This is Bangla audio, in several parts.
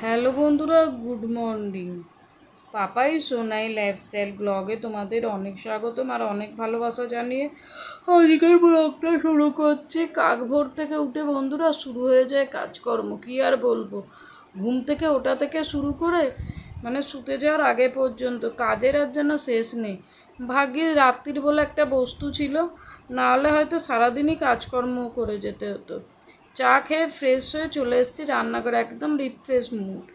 হ্যালো বন্ধুরা, good morning. Papai Sonai lifestyle ব্লগে তোমাদের অনেক স্বাগতম আর অনেক ভালোবাসা জানিয়ে আজকের ব্লগটা শুরু করছি। কাক ভোর থেকে উঠে বন্ধুরা শুরু হয়ে যায় কাজকর্ম, কী আর বলবো। ঘুম থেকে ওঠা থেকে শুরু করে শুতে যাওয়ার আগে পর্যন্ত কাজের আর যেন শেষ নেই। ভাগ্যে রাত্রির বলে একটা বস্তু ছিল, না হলে হয়তো সারাদিনই কাজকর্ম করে যেতে হতো। চা খেয়ে ফ্রেশ হয়ে চলে এসেছি রান্নাঘরে, একদম রিফ্রেশ মুড।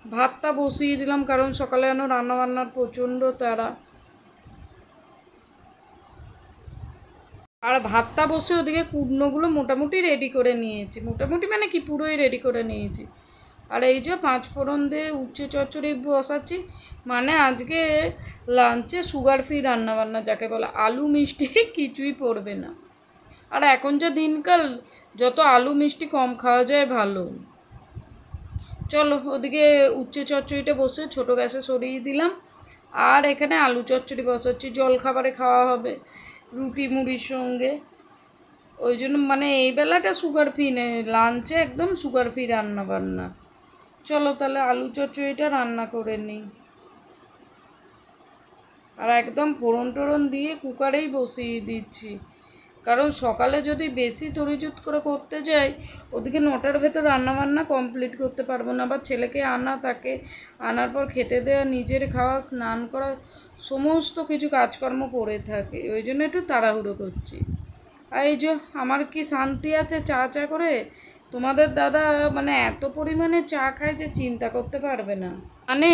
ভাতটা বসিয়ে দিলাম কারণ সকালে রান্নাবান্নার প্রচণ্ড তাড়া। আর ভাতটা বসে ওদিকে কুটনোগুলো মোটামুটি রেডি করে নিয়েছি, মোটামুটি মানে কি পুরোই রেডি করে নিয়েছি। আর এই যে 5 ফোড়ন দিয়ে উচ্ছে চচ্চড়ি বসাচ্ছি, মানে আজকে লাঞ্চে সুগার ফ্রি রান্নাবান্না যাকে বলে, আলু মিষ্টি কিছুই পড়বে না। আর এখন যে দিনকাল, যত আলু মিষ্টি কম খাওয়া যায় ভালো। চলো ওদিকে উচ্ছে চচ্চড়িটা বসে ছোটো গ্যাসে সরিয়ে দিলাম। আর এখানে আলু চচ্চড়ি বসাচ্ছি, জলখাবারে খাওয়া হবে রুটি মুড়ির সঙ্গে। ওই জন্য এই বেলাটা সুগার ফ্রি নেই, লাঞ্চে একদম সুগার ফ্রি রান্না বান্না। চলো তাহলে আলু চচ্চড়িটা রান্না করে নিই। আর একদম ফোড়ন টোড়ন দিয়ে কুকারেই বসিয়ে দিচ্ছি, কারণ সকালে যদি বেশি তরিজুত করে করতে যাই, ওদিকে 9টার ভেতর রান্নাবান্না কমপ্লিট করতে পারবো না। আবার ছেলেকে আনা, তাকে আনার পর খেতে দেওয়া, নিজের খাওয়া, স্নান করা, সমস্ত কিছু কাজকর্ম পড়ে থাকে। ওই জন্য একটু তাড়াহুড়ো করছি। আর এই যে আমার কি শান্তি আছে চা চা করে, তোমাদের দাদা এত পরিমাণে চা খায় যে চিন্তা করতে পারবে না।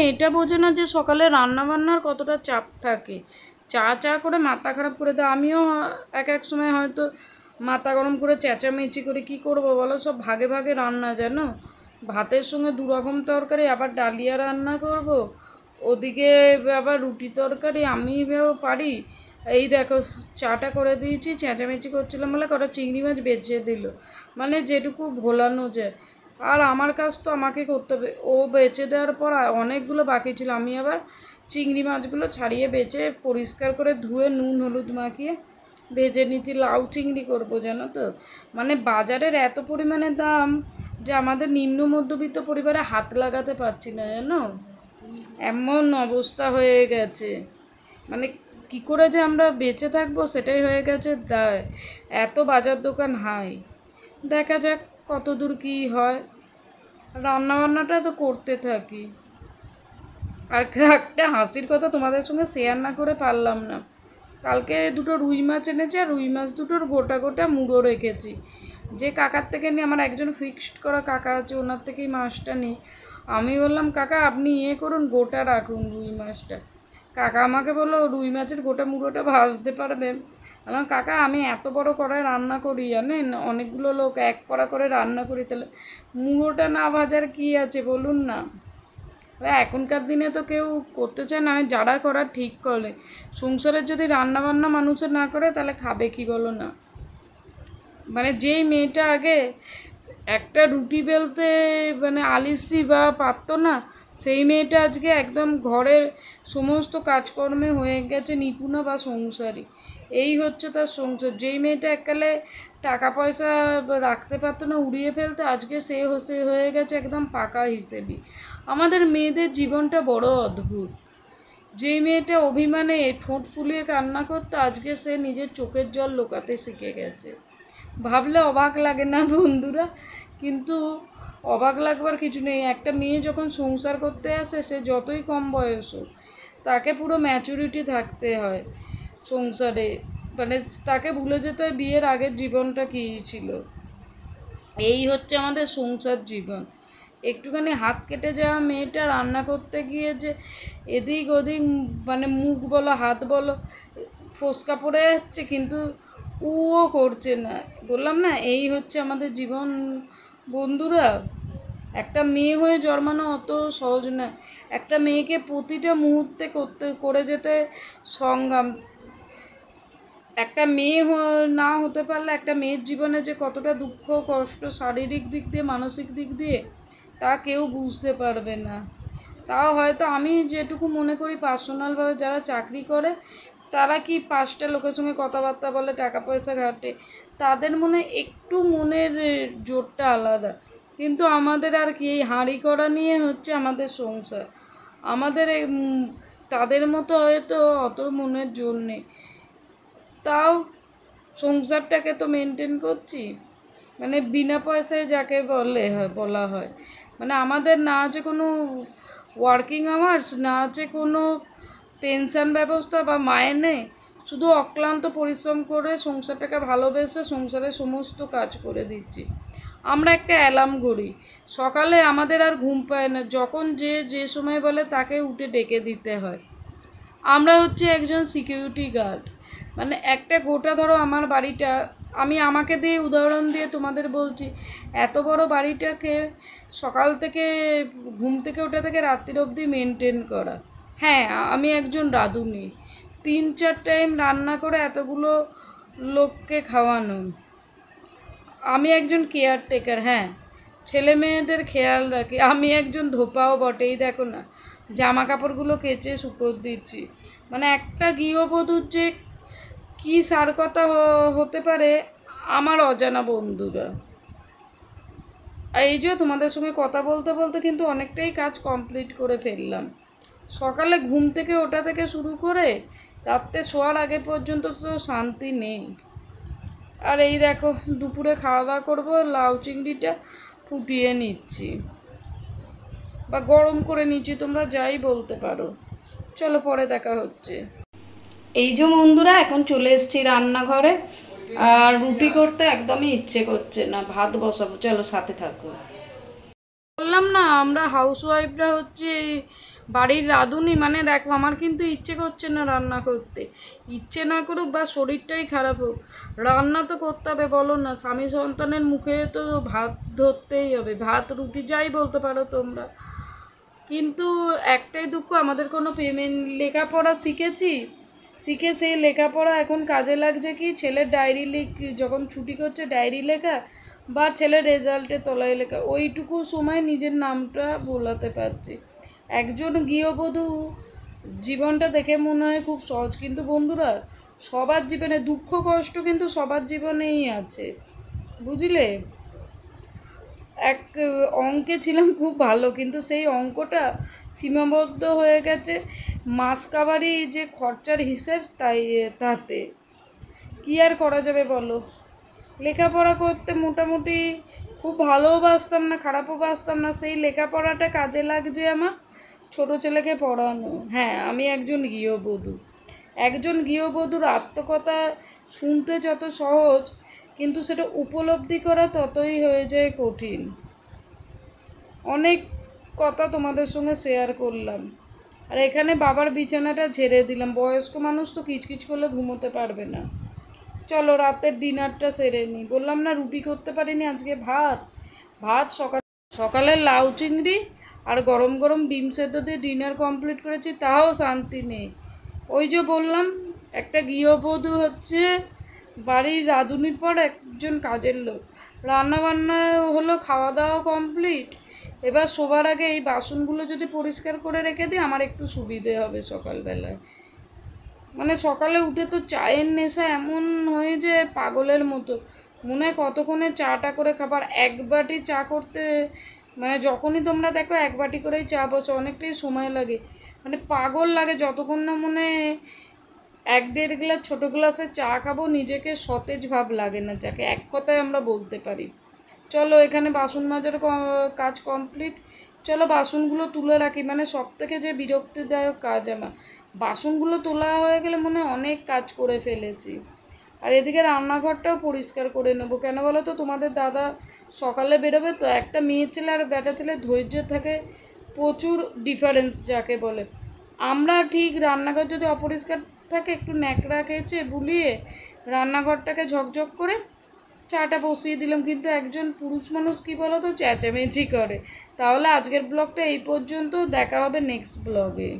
এটা বোঝে না যে সকালে রান্নাবান্নার কতটা চাপ থাকে। চা চা করে মাথা খারাপ করে দেয়। আমিও এক এক সময় হয়তো মাথা গরম করে চেঁচামেচি করে কি করব বলো, সব ভাগে ভাগে রান্না জানো। ভাতের সঙ্গে 2 রকম তরকারি, আবার ডালিয়া রান্না করব, ওদিকে আবার রুটি তরকারি, আমি পারি। এই দেখো চাটা করে দিয়েছি, চেঁচামেচি করছিলাম বলে কটা চিংড়ি মাছ বেছে দিল, যেটুকু ভোলানো যায়। আর আমার কাজ তো আমাকে করতে হবে। ও বেছে দেওয়ার পর অনেকগুলো বাকি ছিল, আমি আবার চিংড়ি মাছগুলো ছাড়িয়ে বেছে পরিষ্কার করে ধুয়ে নুন হলুদ মাখিয়ে ভেজে নিচ্ছি। লাউ চিংড়ি করবো জানো তো। বাজারের এত পরিমাণে দাম যে আমাদের নিম্ন মধ্যবিত্ত পরিবারে হাত লাগাতে পারছি না জানো, এমন অবস্থা হয়ে গেছে। কি করে যে আমরা বেঁচে থাকবো সেটাই হয়ে গেছে দায়। এত বাজার দোকান হাই, দেখা যাক কত দূর কী হয়। রান্নাবান্নাটা তো করতে থাকি। আর একটা হাসির কথা তোমাদের সঙ্গে শেয়ার না করে পারলাম না। কালকে 2টো রুই মাছ এনেছে, আর রুই মাছ দুটোর গোটা গোটা মুড়ো রেখেছি। যে কাকার থেকে নিয়ে, আমার একজন ফিক্সড করা কাকা আছে, ওনার থেকেই মাছটা নিই। আমি বললাম কাকা আপনি করুন, গোটা রাখুন রুই মাছটা। কাকা আমাকে বললো রুই মাছের গোটা মুড়োটা ভাজতে পারবে। বললাম কাকা আমি এত বড় কড়াই রান্না করি জানেন, অনেকগুলো লোক এক কড়া করে রান্না করি, তাহলে মুড়োটা না ভাজার কী আছে বলুন না। এখনকার দিনে তো কেউ করতে চায় না, যারা করার ঠিক করে। সংসারের যদি রান্নাবান্না মানুষের না করে তাহলে খাবে কি বলো না। যেই মেয়েটা আগে একটা রুটি বেলতে আলিসি বা পারতো না, সেই মেয়েটা আজকে একদম ঘরের সমস্ত কাজকর্মে হয়ে গেছে নিপুণা বা সংসারী। এই হচ্ছে তার সংসার। যেই মেয়েটা এককালে টাকা পয়সা রাখতে পারতো না, উড়িয়ে ফেলতে, আজকে সে হয়ে গেছে একদম পাকা হিসেবে। আমাদের মেয়েদের জীবনটা বড় অদ্ভুত। যেই মেয়েটা অভিমানে ঠোঁট ফুলিয়ে কান্না করতো, আজকে সে নিজের চোখের জল লুকাতে শিখে গেছে। ভাবলে অবাক লাগে না বন্ধুরা? কিন্তু অবাক লাগবার কিছু নেই। একটা মেয়ে যখন সংসার করতে আসে, সে যতই কম বয়স হোক, তাকে পুরো ম্যাচুরিটি থাকতে হয় সংসারে। তাকে ভুলে যেতে হয় বিয়ের আগের জীবনটা কী ছিল। এই হচ্ছে আমাদের সংসার জীবন। একটুখানি হাত কেটে যাওয়া মেয়েটা রান্না করতে গিয়ে যে এদিক ওদিক মুখ বলো হাত বলো ফোসকা পড়ে যাচ্ছে, কিন্তু উও করছে না। বললাম না, এই হচ্ছে আমাদের জীবন বন্ধুরা। একটা মেয়ে হয়ে জন্মানো অত সহজ না। একটা মেয়েকে প্রতিটা মুহূর্তে করে যেতে সংগ্রাম। একটা মেয়ে না হতে পারলে একটা মেয়ের জীবনে যে কতটা দুঃখ কষ্ট, শারীরিক দিক দিয়ে মানসিক দিক দিয়ে, তা কেউ বুঝতে পারবে না। তাও হয়তো আমি যেটুকু মনে করি পার্সোনালভাবে, যারা চাকরি করে তারা কি 5টা লোকের সঙ্গে কথাবার্তা বলে, টাকা পয়সা ঘাটে, তাদের একটু মনের জোরটা আলাদা। কিন্তু আমাদের আর কি এই হাঁড়ি করা নিয়ে হচ্ছে আমাদের সংসার। আমাদের তাদের মতো হয়তো অত মনের জোর নেই, তাও সংসারটাকে তো মেনটেন করছি। মানে বিনা পয়সায় যাকে বলা হয়, মানে আমাদের না আছে কোনো ওয়ার্কিং আওয়ার্স, না আছে কোনো পেনশন ব্যবস্থা বা মাইনে, শুধু অক্লান্ত পরিশ্রম করে সংসারটাকে ভালোবেসে সংসারের সমস্ত কাজ করে দিচ্ছি। আমরা একটা অ্যালার্ম ঘড়ি, সকালে আমাদের আর ঘুম পায় না, যখন যে সময় বলে তাকে উঠে ডেকে দিতে হয়। আমরা হচ্ছে একজন সিকিউরিটি গার্ড। মানে একটা গোটা ধরো আমার বাড়িটা, আমি আমাকে দিয়ে উদাহরণ দিয়ে তোমাদের বলছি, এত বড় বাড়িটাকে সকাল থেকে ঘুম থেকে ওঠা থেকে রাত্রির অবধি মেনটেন করা। হ্যাঁ, আমি একজন রাঁধুনি, 3-4 টাইম রান্না করে এতগুলো লোককে খাওয়ানো। আমি একজন কেয়ারটেকার, হ্যাঁ, ছেলে মেয়েদের খেয়াল রাখি। আমি একজন ধোপাও বটেই, দেখো না জামা কাপড়গুলো কেচে শুকোতে দিচ্ছি। মানে একটা গৃহবধূর যে কী সারকতা হতে পারে আমার অজানা বন্ধুরা। এই যে তোমাদের সঙ্গে কথা বলতে বলতে কিন্তু অনেকটাই কাজ কমপ্লিট করে ফেললাম। সকালে ঘুম থেকে ওঠা থেকে শুরু করে রাত্রে শোয়ার আগে পর্যন্ত তো শান্তি নেই। আর এই দেখো দুপুরে খাওয়া দাওয়া করবো, লাউ চিংড়িটা ফুটিয়ে নিচ্ছি বা গরম করে নিচ্ছি, তোমরা যাই বলতে পারো। চলো পরে দেখা হচ্ছে। এই যে বন্ধুরা, এখন চলে এসেছি রান্নাঘরে, আর রুটি করতে একদমই ইচ্ছে করছে না, ভাত বসাবো, চলো সাথে থাকো। বললাম না আমরা হাউসওয়াইফরা হচ্ছে বাড়ির রাঁধুনি, মানে দেখো আমার কিন্তু ইচ্ছে করছে না রান্না করতে। ইচ্ছে না করুক বা শরীরটাই খারাপ হোক, রান্না তো করতে হবে, বলো না, স্বামী সন্তানের মুখে তো ভাত ধরতেই হবে, ভাত রুটি যাই বলতে পারো তোমরা। কিন্তু একটাই দুঃখ, আমাদের কোনো পেমেন্ট, লেখাপড়া শিখে সেই লেখাপড়া এখন কাজে লাগছে কি, ছেলের ডায়েরি যখন ছুটি করছে ডায়েরি লেখা, বা ছেলের রেজাল্টের তলায় লেখা, ওইটুকু সময় নিজের নামটা ভোলাতে পারছি। একজন গৃহবধূ জীবনটা দেখে মনে হয় খুব সহজ, কিন্তু বন্ধুরা সবার জীবনে দুঃখ কষ্ট কিন্তু সবার জীবনেই আছে, বুঝলে। এক অঙ্কে ছিলাম খুব ভালো, কিন্তু সেই অঙ্কটা সীমাবদ্ধ হয়ে গেছে মাসকাবারি যে খরচার হিসেব তাতে কী আর করা যাবে বলো। লেখাপড়া করতে মোটামুটি খুব ভালোও বাসতাম না, খারাপও বাসতাম না, সেই লেখাপড়াটা কাজে লাগছে আমার ছোটো ছেলেকে পড়ানো। হ্যাঁ, আমি একজন গৃহবধূর আত্মকথা শুনতে যত সহজ, কিন্তু সেটা উপলব্ধি করা ততই হয়ে যায় কঠিন। অনেক কথা তোমাদের সঙ্গে শেয়ার করলাম, আর এখানে বাবার বিছানাটা ঝেড়ে দিলাম। বয়স্ক মানুষ তো কিচকিচ করলে ঘুমোতে পারবে না। চলো রাতের ডিনারটা সেরে নিই। বললাম না রুটি করতে পারিনি, আজকে ভাত সকালে লাউ চিংড়ি আর গরম গরম ডিম সেদ্ধ দিয়ে ডিনার কমপ্লিট করেছি, তাও শান্তি নেই। ওই যে বললাম একটা গৃহবধূ হচ্ছে বাড়ির রাঁধুনির পর একজন কাজের লোক। রান্নাবান্না হলো, খাওয়া দাওয়া কমপ্লিট, এবার শোবার আগে এই বাসনগুলো যদি পরিষ্কার করে রেখে দিই আমার একটু সুবিধে হবে সকালবেলায়। মানে সকালে উঠে তো চায়ের নেশা এমন হয়ে যে পাগলের মতো, মনে হয় কতক্ষণে চাটা করে খাবার। এক বাটি চা করতে মানে যখনই তোমরা দেখো এক বাটি করেই চা বসে, অনেকটাই সময় লাগে, মানে পাগল লাগে যতক্ষণ না মনে 1-1.5 গ্লাস ছোটো গ্লাসে চা খাবো, নিজেকে সতেজ ভাব লাগে না, যাকে এক কথায় আমরা বলতে পারি। চলো এখানে বাসন মাজার কাজ কমপ্লিট, চলো বাসনগুলো তুলে রাখি। মানে সব থেকে যে বিরক্তিদায়ক কাজ আমার, বাসনগুলো তোলা হয়ে গেলে মনে অনেক কাজ করে ফেলেছি। আর এদিকে রান্নাঘরটাও পরিষ্কার করে নেবো, কেন বলো তো, তোমাদের দাদা সকালে বেরোবে তো, একটা মেয়ে ছেলে আর বেটা ছেলে ধৈর্য থাকে প্রচুর ডিফারেন্স যাকে বলে। আমরা ঠিক রান্নাঘর যদি অপরিষ্কার থাকে, একটু ন্যাকড়া খেয়েছে বুলিয়ে রান্নাঘরটাকে ঝকঝক করে চাটা বসিয়ে দিলাম, কিন্তু একজন পুরুষ মানুষ কী বলো তো, চেঁচামেচি করে। তাহলে আজকের ব্লগটা এই পর্যন্ত, দেখা হবে নেক্সট ব্লগে।